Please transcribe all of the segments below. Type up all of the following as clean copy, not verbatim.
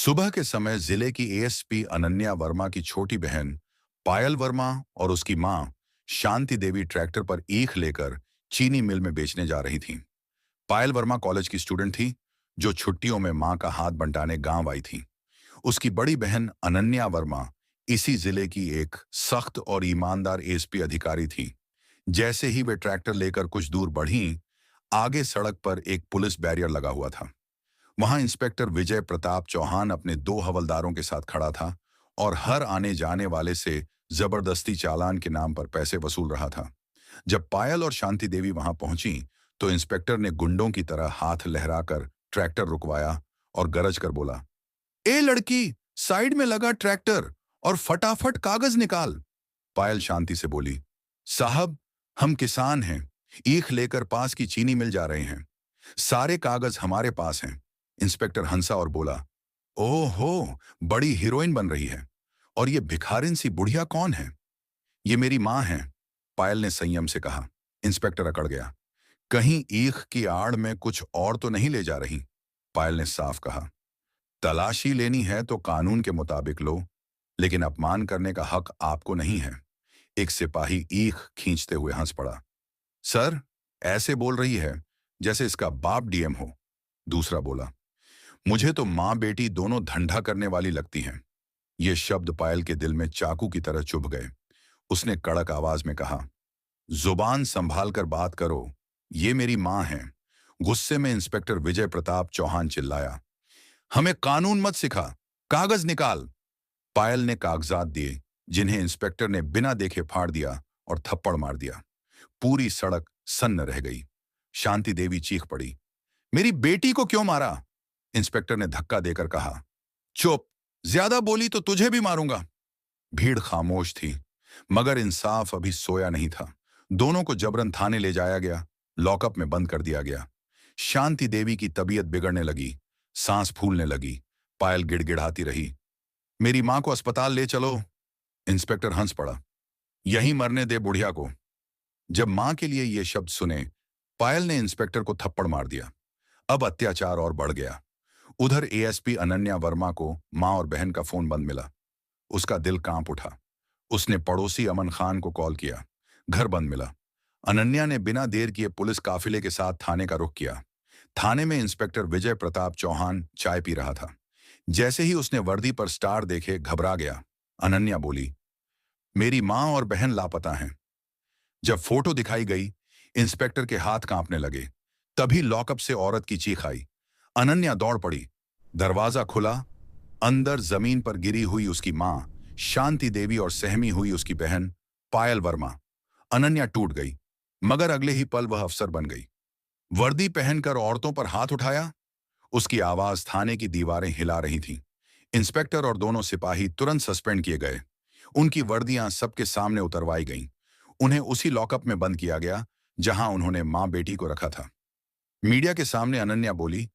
सुबह के समय जिले की एएसपी अनन्या वर्मा की छोटी बहन पायल वर्मा और उसकी मां शांति देवी ट्रैक्टर पर ईख लेकर चीनी मिल में बेचने जा रही थीं। पायल वर्मा कॉलेज की स्टूडेंट थी जो छुट्टियों में मां का हाथ बंटाने गांव आई थी। उसकी बड़ी बहन अनन्या वर्मा इसी जिले की एक सख्त और ईमानदार एएसपी अधिकारी थी। जैसे ही वे ट्रैक्टर लेकर कुछ दूर बढ़ीं, आगे सड़क पर एक पुलिस बैरियर लगा हुआ था। वहां इंस्पेक्टर विजय प्रताप चौहान अपने दो हवलदारों के साथ खड़ा था और हर आने जाने वाले से जबरदस्ती चालान के नाम पर पैसे वसूल रहा था। जब पायल और शांति देवी वहां पहुंची तो इंस्पेक्टर ने गुंडों की तरह हाथ लहराकर ट्रैक्टर रुकवाया और गरज कर बोला, ए लड़की, साइड में लगा ट्रैक्टर और फटाफट कागज निकाल। पायल शांति से बोली, साहब, हम किसान हैं, ईख लेकर पास की चीनी मिल जा रहे हैं, सारे कागज हमारे पास हैं। इंस्पेक्टर हंसा और बोला, ओहो, बड़ी हीरोइन बन रही है। और ये भिखारिन सी बुढ़िया कौन है? ये मेरी मां है, पायल ने संयम से कहा। इंस्पेक्टर अकड़ गया। कहीं ईख की आड़ में कुछ और तो नहीं ले जा रही? पायल ने साफ कहा, तलाशी लेनी है तो कानून के मुताबिक लो, लेकिन अपमान करने का हक आपको नहीं है। एक सिपाही ईख खींचते हुए हंस पड़ा। सर, ऐसे बोल रही है जैसे इसका बाप डीएम हो। दूसरा बोला, मुझे तो मां बेटी दोनों धंधा करने वाली लगती हैं। ये शब्द पायल के दिल में चाकू की तरह चुभ गए। उसने कड़क आवाज में कहा, जुबान संभाल कर बात करो, ये मेरी मां है। गुस्से में इंस्पेक्टर विजय प्रताप चौहान चिल्लाया, हमें कानून मत सिखा, कागज निकाल। पायल ने कागजात दिए, जिन्हें इंस्पेक्टर ने बिना देखे फाड़ दिया और थप्पड़ मार दिया। पूरी सड़क सन्न रह गई। शांति देवी चीख पड़ी, मेरी बेटी को क्यों मारा? इंस्पेक्टर ने धक्का देकर कहा, चुप, ज्यादा बोली तो तुझे भी मारूंगा। भीड़ खामोश थी, मगर इंसाफ अभी सोया नहीं था। दोनों को जबरन थाने ले जाया गया, लॉकअप में बंद कर दिया गया। शांति देवी की तबीयत बिगड़ने लगी, सांस फूलने लगी। पायल गिड़गिड़ाती रही, मेरी मां को अस्पताल ले चलो। इंस्पेक्टर हंस पड़ा, यहीं मरने दे बुढ़िया को। जब मां के लिए ये शब्द सुने, पायल ने इंस्पेक्टर को थप्पड़ मार दिया। अब अत्याचार और बढ़ गया। उधर एएसपी अनन्या वर्मा को मां और बहन का फोन बंद मिला। उसका दिल कांप उठा। उसने पड़ोसी अमन खान को कॉल किया। घर बंद मिला। अनन्या ने बिना देर किए पुलिस काफिले के साथ थाने का रुख किया। थाने में इंस्पेक्टर विजय प्रताप चौहान चाय पी रहा था। जैसे ही उसने वर्दी पर स्टार देखे, घबरा गया। अनन्या बोली, मेरी मां और बहन लापता हैं। जब फोटो दिखाई गई, इंस्पेक्टर के हाथ कांपने लगे। तभी लॉकअप से औरत की चीख आई। अनन्या दौड़ पड़ी। दरवाजा खुला। अंदर जमीन पर गिरी हुई उसकी मां शांति देवी और सहमी हुई उसकी बहन पायल वर्मा। अनन्या टूट गई, मगर अगले ही पल वह अफसर बन गई। वर्दी पहनकर औरतों पर हाथ उठाया। उसकी आवाज थाने की दीवारें हिला रही थीं। इंस्पेक्टर और दोनों सिपाही तुरंत सस्पेंड किए गए। उनकी वर्दियां सबके सामने उतरवाई गईं। उन्हें उसी लॉकअप में बंद किया गया जहां उन्होंने मां बेटी को रखा था। मीडिया के सामने अनन्या बोली,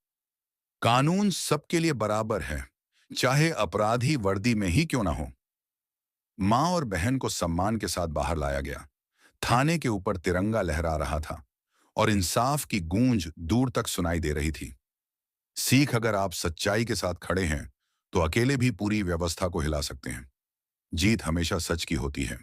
कानून सबके लिए बराबर है, चाहे अपराधी वर्दी में ही क्यों ना हो। मां और बहन को सम्मान के साथ बाहर लाया गया। थाने के ऊपर तिरंगा लहरा रहा था और इंसाफ की गूंज दूर तक सुनाई दे रही थी। सीख, अगर आप सच्चाई के साथ खड़े हैं तो अकेले भी पूरी व्यवस्था को हिला सकते हैं। जीत हमेशा सच की होती है।